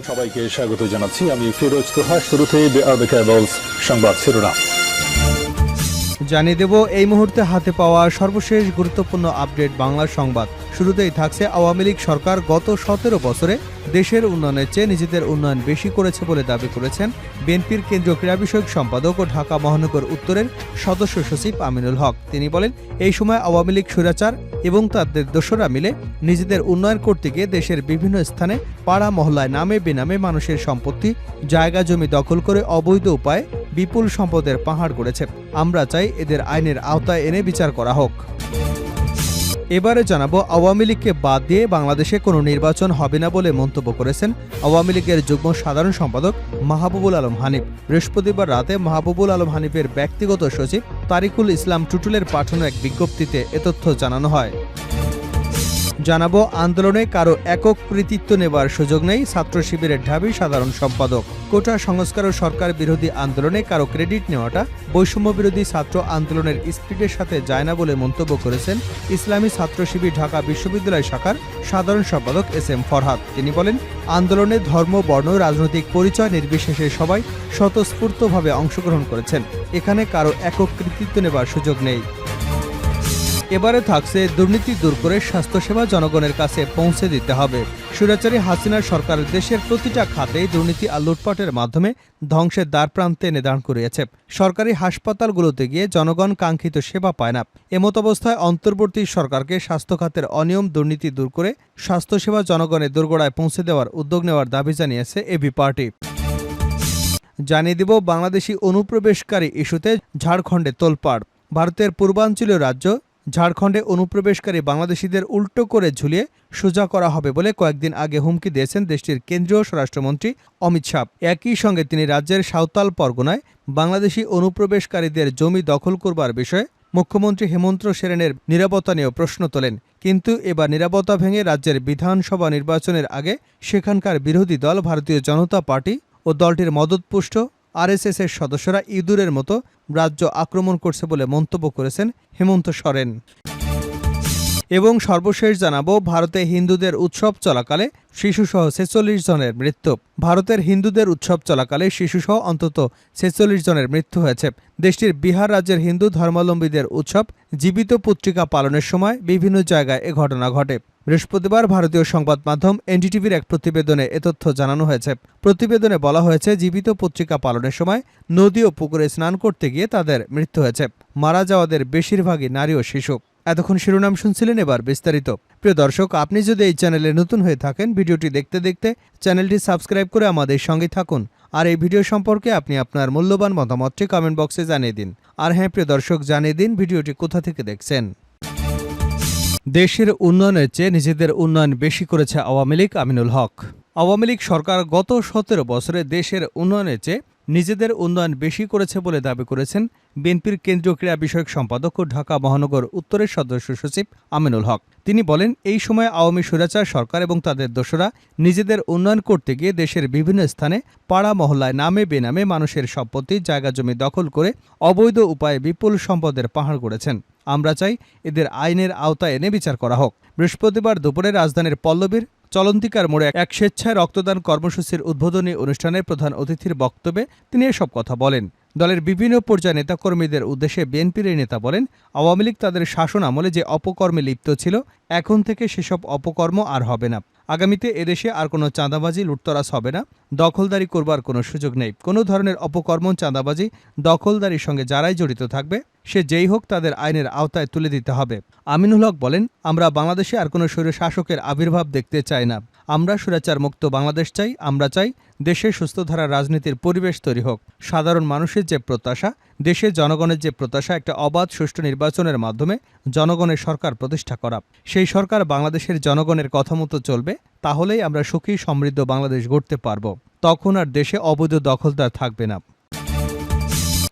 সবাইকে স্বাগত জানাচ্ছি। আমি ফিরোজ তোহা। শুরুতেই সংবাদ শিরোনাম জানিয়ে দেব এই মুহূর্তে হাতে পাওয়া সর্বশেষ গুরুত্বপূর্ণ আপডেট বাংলা সংবাদ। শুরুতেই থাকছে আওয়ামী লীগ সরকার গত 17 বছরে দেশের উন্নয়নের চেয়ে নিজেদের উন্নয়ন বেশি করেছে বলে দাবি করেছেন বিএনপির কেন্দ্রীয় ক্রীড়া বিষয়ক সম্পাদক ও ঢাকা মহানগর উত্তরের সদস্য সচিব আমিনুল হক। তিনি বলেন, এই সময় আওয়ামী লীগ স্বৈরাচার এবং তাদের দোসররা মিলে নিজেদের উন্নয়ন করতে গিয়ে দেশের বিভিন্ন স্থানে পাড়া মহল্লায় নামে বেনামে মানুষের সম্পত্তি, জায়গা জমি দখল করে অবৈধ উপায়ে বিপুল সম্পদের পাহাড় গড়েছে। আমরা চাই এদের আইনের আওতায় এনে বিচার করা হোক। এবারে জানাবো, আওয়ামী লীগকে বাদ দিয়ে বাংলাদেশে কোনো নির্বাচন হবে না বলে মন্তব্য করেছেন আওয়ামী লীগের যুগ্ম সাধারণ সম্পাদক মাহবুবুল আলম হানিফ। বৃহস্পতিবার রাতে মাহবুবুল আলম হানিফের ব্যক্তিগত সচিব তারিকুল ইসলাম টুটুলের পাঠানো এক বিজ্ঞপ্তিতে এ তথ্য জানানো হয়। জানাবো, আন্দোলনে কারো একক কৃতিত্ব নেবার সুযোগ নেই ছাত্র শিবিরের ঢাবি সাধারণ সম্পাদক। কোটা সংস্কার ও সরকার বিরোধী আন্দোলনে কারো ক্রেডিট নেওয়াটা বৈষম্য বিরোধী ছাত্র আন্দোলনের স্পিরিটের সাথে যায় না বলে মন্তব্য করেছেন ইসলামী ছাত্র শিবির ঢাকা বিশ্ববিদ্যালয় শাখার সাধারণ সম্পাদক SM ফরহাদ। তিনি বলেন, আন্দোলনে ধর্ম, বর্ণ, রাজনৈতিক পরিচয় নির্বিশেষে সবাই স্বতঃস্ফূর্তভাবে অংশগ্রহণ করেছেন। এখানে কারো একক কৃতিত্ব নেবার সুযোগ নেই। এবারে থাকছে, দুর্নীতি দূর করে স্বাস্থ্যসেবা জনগণের কাছে পৌঁছে দিতে হবে। স্বৈরাচারী হাসিনার সরকার দেশের প্রতিটা খাতেই দুর্নীতি আর লুটপাটের মাধ্যমে ধ্বংসের দ্বারপ্রান্তে এনে দাঁড় করিয়েছে। সরকারি হাসপাতালগুলোতে গিয়ে জনগণ কাঙ্ক্ষিত সেবা পায় না। এমত অবস্থায় অন্তর্বর্তী সরকারকে স্বাস্থ্য খাতের অনিয়ম দুর্নীতি দূর করে স্বাস্থ্যসেবা জনগণের দোরগোড়ায় পৌঁছে দেওয়ার উদ্যোগ নেওয়ার দাবি জানিয়েছে এবি পার্টি। জানিয়ে দিব, বাংলাদেশি অনুপ্রবেশকারী ইস্যুতে ঝাড়খণ্ডে তোলপাড়। ভারতের পূর্বাঞ্চলীয় রাজ্য ঝাড়খণ্ডে অনুপ্রবেশকারী বাংলাদেশিদের উল্টো করে ঝুলিয়ে সোজা করা হবে বলে কয়েকদিন আগে হুমকি দিয়েছেন দেশটির কেন্দ্রীয় স্বরাষ্ট্রমন্ত্রী অমিত শাহ। একই সঙ্গে তিনি রাজ্যের সাঁওতাল পরগনায় বাংলাদেশি অনুপ্রবেশকারীদের জমি দখল করবার বিষয়ে মুখ্যমন্ত্রী হেমন্ত সোরেনের নিরাপত্তা নিয়েও প্রশ্ন তোলেন। কিন্তু এবার নিরাপত্তা ভেঙে রাজ্যের বিধানসভা নির্বাচনের আগে সেখানকার বিরোধী দল ভারতীয় জনতা পার্টি ও দলটির মদতপুষ্ট RSS এর সদস্যরা ইঁদুরের মতো রাজ্য আক্রমণ করছে বলে মন্তব্য করেছেন হেমন্ত সোরেন। এবং সর্বশেষ জানাবো, ভারতে হিন্দুদের উৎসব চলাকালে শিশুসহ 46 জনের মৃত্যু। ভারতের হিন্দুদের উৎসব চলাকালে শিশুসহ অন্তত 46 জনের মৃত্যু হয়েছে। দেশটির বিহার রাজ্যের হিন্দু ধর্মাবলম্বীদের উৎসব জীবিত পুত্রিকা পালনের সময় বিভিন্ন জায়গায় এ ঘটনা ঘটে। বৃহস্পতিবার ভারতীয় সংবাদ মাধ্যম NDTVর এক প্রতিবেদনে এ তথ্য জানানো হয়েছে। প্রতিবেদনে বলা হয়েছে, জীবিত পুত্রিকা পালনের সময় নদী ও পুকুরে স্নান করতে গিয়ে তাদের মৃত্যু হয়েছে। মারা যাওয়াদের বেশিরভাগই নারী ও শিশু। এতক্ষণ শিরোনাম শুনছিলেন, এবার বিস্তারিত। প্রিয় দর্শক, আপনি যদি এই চ্যানেলে নতুন হয়ে থাকেন, ভিডিওটি দেখতে দেখতে চ্যানেলটি সাবস্ক্রাইব করে আমাদের সঙ্গে থাকুন। আর এই ভিডিও সম্পর্কে আপনি আপনার মূল্যবান মতামতটি কমেন্ট বক্সে জানিয়ে দিন। আর হ্যাঁ প্রিয় দর্শক, জানিয়ে দিন ভিডিওটি কোথা থেকে দেখছেন। দেশের উন্নয়নের চেয়ে নিজেদের উন্নয়ন বেশি করেছে আওয়ামী লীগ, আমিনুল হক। আওয়ামী লীগ সরকার গত 17 বছরে দেশের উন্নয়নের চেয়ে নিজেদের উন্নয়ন বেশি করেছে বলে দাবি করেছেন বিএনপির কেন্দ্রীয় ক্রীড়া বিষয়ক সম্পাদক ও ঢাকা মহানগর উত্তরের সদস্য সচিব আমিনুল হক। তিনি বলেন, এই সময় আওয়ামী স্বৈরাচার সরকার এবং তাদের দোসররা নিজেদের উন্নয়ন করতে গিয়ে দেশের বিভিন্ন স্থানে পাড়া মহল্লায় নামে বেনামে মানুষের সম্পত্তি, জায়গা জমি দখল করে অবৈধ উপায়ে বিপুল সম্পদের পাহাড় গড়েছেন। আমরা চাই এদের আইনের আওতায় এনে বিচার করা হোক। বৃহস্পতিবার দুপুরে রাজধানীর পল্লবীর চলন্তিকার মোড়ে এক স্বেচ্ছায় রক্তদান কর্মসূচির উদ্বোধনী অনুষ্ঠানে প্রধান অতিথির বক্তব্যে তিনি এসব কথা বলেন। দলের বিভিন্ন পর্যায়ে নেতাকর্মীদের উদ্দেশ্যে বিএনপির এই নেতা বলেন, আওয়ামী লীগ তাদের শাসন আমলে যে অপকর্মে লিপ্ত ছিল, এখন থেকে সেসব অপকর্ম আর হবে না। আগামীতে এদেশে আর কোনো চাঁদাবাজি, লুটতরাজ হবে না। দখলদারি করবার কোনো সুযোগ নেই। কোনো ধরনের অপকর্ম, চাঁদাবাজি, দখলদারির সঙ্গে যারাই জড়িত থাকবে, সে যেই হোক, তাদের আইনের আওতায় তুলে দিতে হবে। আমিনুল হক বলেন, আমরা বাংলাদেশে আর কোনো স্বৈর শাসকের আবির্ভাব দেখতে চাই না। আমরা স্বৈরাচার মুক্ত বাংলাদেশ চাই। আমরা চাই দেশে সুস্থধারা রাজনীতির পরিবেশ তৈরি হোক। সাধারণ মানুষের যে প্রত্যাশা, দেশের জনগণের যে প্রত্যাশা, একটা অবাধ সুষ্ঠু নির্বাচনের মাধ্যমে জনগণের সরকার প্রতিষ্ঠা করা। সেই সরকার বাংলাদেশের জনগণের কথা মতো চলবে। তাহলেই আমরা সুখী সমৃদ্ধ বাংলাদেশ গড়তে পারব। তখন আর দেশে অবৈধ দখলদার থাকবে না।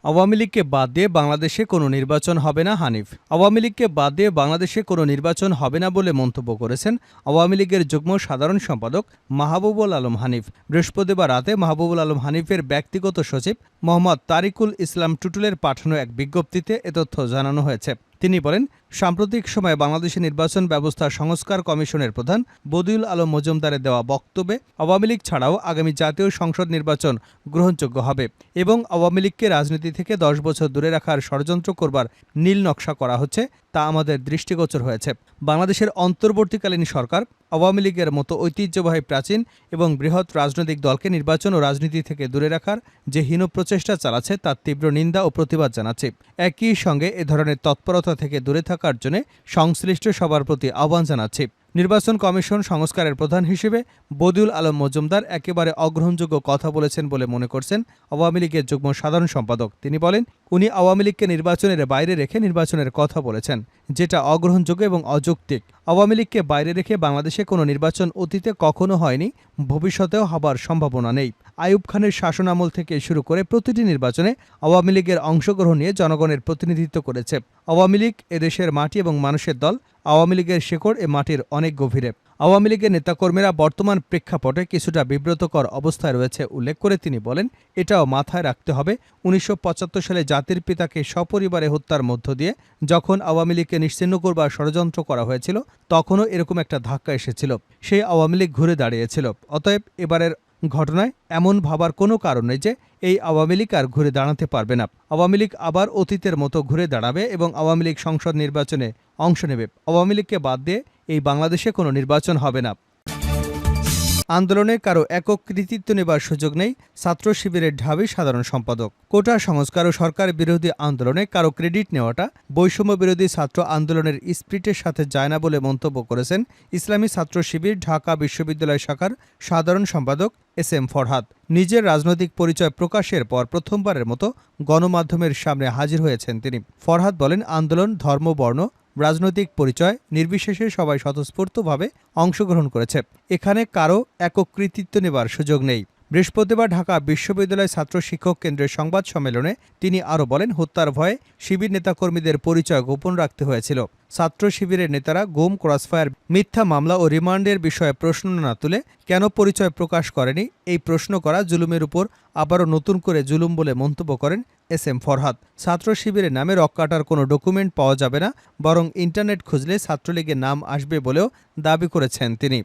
আওয়ামী লীগকে বাদ দিয়ে বাংলাদেশে কোনো নির্বাচন হবে না, হানিফ। আওয়ামী লীগকে বাদ দিয়ে বাংলাদেশে কোনো নির্বাচন হবে না বলে মন্তব্য করেছেন আওয়ামী লীগের যুগ্ম সাধারণ সম্পাদক মাহবুবুল আলম হানিফ। বৃহস্পতিবার রাতে মাহবুবুল আলম হানিফের ব্যক্তিগত সচিব মোহাম্মদ তারিকুল ইসলাম টুটুলের পাঠানো এক বিজ্ঞপ্তিতে এ তথ্য জানানো হয়েছে। তিনি বলেন, সাম্প্রতিক সময়ে বাংলাদেশে নির্বাচন ব্যবস্থা সংস্কার কমিশনের প্রধান বদিউল আলম মজুমদারের দেওয়া বক্তব্যে আওয়ামী লীগ ছাড়াও আগামী জাতীয় সংসদ নির্বাচন গ্রহণযোগ্য হবে এবং আওয়ামী লীগকে রাজনীতি থেকে 10 বছর দূরে রাখার ষড়যন্ত্র করবার নীল নকশা করা হচ্ছে তা আমাদের দৃষ্টিগোচর হয়েছে। বাংলাদেশের অন্তর্বর্তীকালীন সরকার আওয়ামী লীগের মতো ঐতিহ্যবাহী প্রাচীন এবং বৃহৎ রাজনৈতিক দলকে নির্বাচন ও রাজনীতি থেকে দূরে রাখার যে হীন প্রচেষ্টা চালাচ্ছে তার তীব্র নিন্দা ও প্রতিবাদ জানাচ্ছে। একই সঙ্গে এ ধরনের তৎপরতা থেকে দূরে থাকার জন্য সংশ্লিষ্ট সবার প্রতি আহ্বান জানাচ্ছি। নির্বাচন কমিশন সংস্কারের প্রধান হিসেবে বদিউল আলম মজুমদার একেবারে অগ্রহণযোগ্য কথা বলেছেন বলে মনে করছেন আওয়ামী লীগের যুগ্ম সাধারণ সম্পাদক। তিনি বলেন, উনি আওয়ামী লীগকে নির্বাচনের বাইরে রেখে নির্বাচনের কথা বলেছেন, যেটা অগ্রহণযোগ্য এবং অযৌক্তিক। আওয়ামী লীগকে বাইরে রেখে বাংলাদেশে কোনো নির্বাচন অতীতে কখনো হয়নি, ভবিষ্যতেও হবার সম্ভাবনা নেই। আইয়ুব খানের শাসনামল থেকে শুরু করে প্রতিটি নির্বাচনে আওয়ামী লীগের অংশগ্রহণ নিয়ে জনগণের প্রতিনিধিত্ব করেছে। আওয়ামী লীগ এদেশের মাটি এবং মানুষের দল। আওয়ামী লীগের শেকড় এ মাটির অনেক গভীরে। আওয়ামী লীগের নেতাকর্মীরা বর্তমান প্রেক্ষাপটে কিছুটা বিব্রতকর অবস্থায় রয়েছে উল্লেখ করে তিনি বলেন, এটাও মাথায় রাখতে হবে 1975 সালে জাতির পিতাকে সপরিবারে হত্যার মধ্য দিয়ে যখন আওয়ামী লীগকে নিশ্চিহ্ন করবার ষড়যন্ত্র করা হয়েছিল তখনও এরকম একটা ধাক্কা এসেছিল, সেই আওয়ামী লীগ ঘুরে দাঁড়িয়েছিল। অতএব এবারের ঘটনায় এমন ভাবার কোনো কারণ নেই যে এই আওয়ামী লীগ আর ঘুরে দাঁড়াতে পারবে না। আওয়ামী লীগ আবার অতীতের মতো ঘুরে দাঁড়াবে এবং আওয়ামী লীগ সংসদ নির্বাচনে অংশ নেবে। আওয়ামী লীগকে বাদ দিয়ে এই বাংলাদেশে কোনো নির্বাচন হবে না। আন্দোলনে কারো একক কৃতিত্ব নেবার সুযোগ নেই, ছাত্র শিবিরের ঢাবি সাধারণ সম্পাদক। কোটা সংস্কার ও সরকার বিরোধী আন্দোলনে কারো ক্রেডিট নেওয়াটা বৈষম্য বিরোধী ছাত্র আন্দোলনের স্পিরিটের সাথে যায় না বলে মন্তব্য করেছেন ইসলামী ছাত্র শিবির ঢাকা বিশ্ববিদ্যালয় শাখার সাধারণ সম্পাদক এস.এম. ফরহাদ। নিজের রাজনৈতিক পরিচয় প্রকাশের পর প্রথমবারের মতো গণমাধ্যমের সামনে হাজির হয়েছেন তিনি। ফরহাদ বলেন, আন্দোলন, ধর্ম, বর্ণ, রাজনৈতিক পরিচয় নির্বিশেষে সবাই স্বতঃস্ফূর্তভাবে অংশগ্রহণ করেছে। এখানে কারো একক কৃতিত্ব নেবার সুযোগ নেই। বৃহস্পতিবার ঢাকা বিশ্ববিদ্যালয় ছাত্র শিক্ষক কেন্দ্রের সংবাদ সম্মেলনে তিনি আরও বলেন, হত্যার ভয়ে শিবির নেতাকর্মীদের পরিচয় গোপন রাখতে হয়েছিল। ছাত্র শিবিরের নেতারা গুম, ক্রসফায়ার, মিথ্যা মামলা ও রিমান্ডের বিষয়ে প্রশ্ন না তুলে কেন পরিচয় প্রকাশ করেনি, এই প্রশ্ন করা জুলুমের উপর আবারও নতুন করে জুলুম বলে মন্তব্য করেন এস.এম. ফরহাদ। ছাত্র শিবিরের নামে রক কাটার কোনো ডকুমেন্ট পাওয়া যাবে না, বরং ইন্টারনেট খুঁজলে ছাত্রলীগের নাম আসবে বলেও দাবি করেছেন তিনি।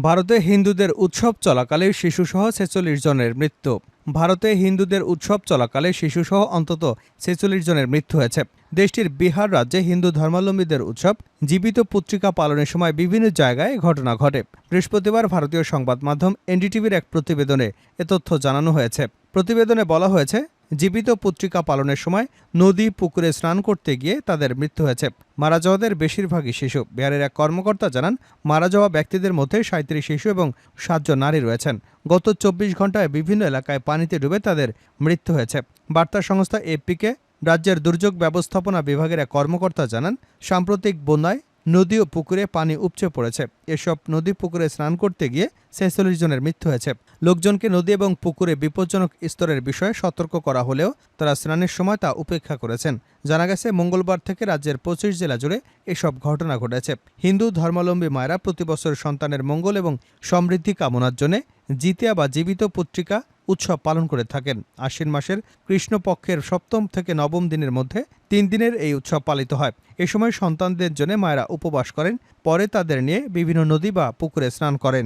ভারতে হিন্দুদের উৎসব চলাকালে শিশুসহ 46 জনের মৃত্যু। ভারতে হিন্দুদের উৎসব চলাকালে শিশুসহ অন্তত 46 জনের মৃত্যু হয়েছে। দেশটির বিহার রাজ্যে হিন্দু ধর্মাবলম্বীদের উৎসব জীবিত পুত্রিকা পালনের সময় বিভিন্ন জায়গায় ঘটনা ঘটে। বৃহস্পতিবার ভারতীয় সংবাদ মাধ্যম এনডিটিভির এক প্রতিবেদনে এ তথ্য জানানো হয়েছে। প্রতিবেদনে বলা হয়েছে, জীবিত পুত্রিকা পালনের সময় নদী, পুকুরে স্নান করতে গিয়ে তাদের মৃত্যু হয়েছে। মারা যাওয়াদের বেশিরভাগই শিশু। বিহারের এক কর্মকর্তা জানান, মারা যাওয়া ব্যক্তিদের মধ্যে 37 শিশু এবং 7 জন নারী রয়েছেন। গত 24 ঘণ্টায় বিভিন্ন এলাকায় পানিতে ডুবে তাদের মৃত্যু হয়েছে। বার্তা সংস্থা এপিকে রাজ্যের দুর্যোগ ব্যবস্থাপনা বিভাগের এক কর্মকর্তা জানান, সাম্প্রতিক বন্যায় নদী ও পুকুরে পানি উপচে পড়েছে। এসব নদী, পুকুরে স্নান করতে গিয়ে 46 জনের মৃত্যু হয়েছে। লোকজনকে নদী এবং পুকুরে বিপজ্জনক স্তরের বিষয়ে সতর্ক করা হলেও তারা স্নানের সময় তা উপেক্ষা করেছেন। জানা গেছে, মঙ্গলবার থেকে রাজ্যের 25 জেলা জুড়ে এসব ঘটনা ঘটেছে। হিন্দু ধর্মাবলম্বী মায়েরা প্রতি বছর সন্তানের মঙ্গল এবং সমৃদ্ধি কামনার জন্য জিতিয়া বা জীবিত পুত্রিকা উৎসব পালন করে থাকেন। আশ্বিন মাসের কৃষ্ণপক্ষের 7ম থেকে 9ম দিনের মধ্যে 3 দিনের এই উৎসব পালিত হয়। এ সময় সন্তানদের জন্য মায়েরা উপবাস করেন, পরে তাদের নিয়ে বিভিন্ন নদী বা পুকুরে স্নান করেন।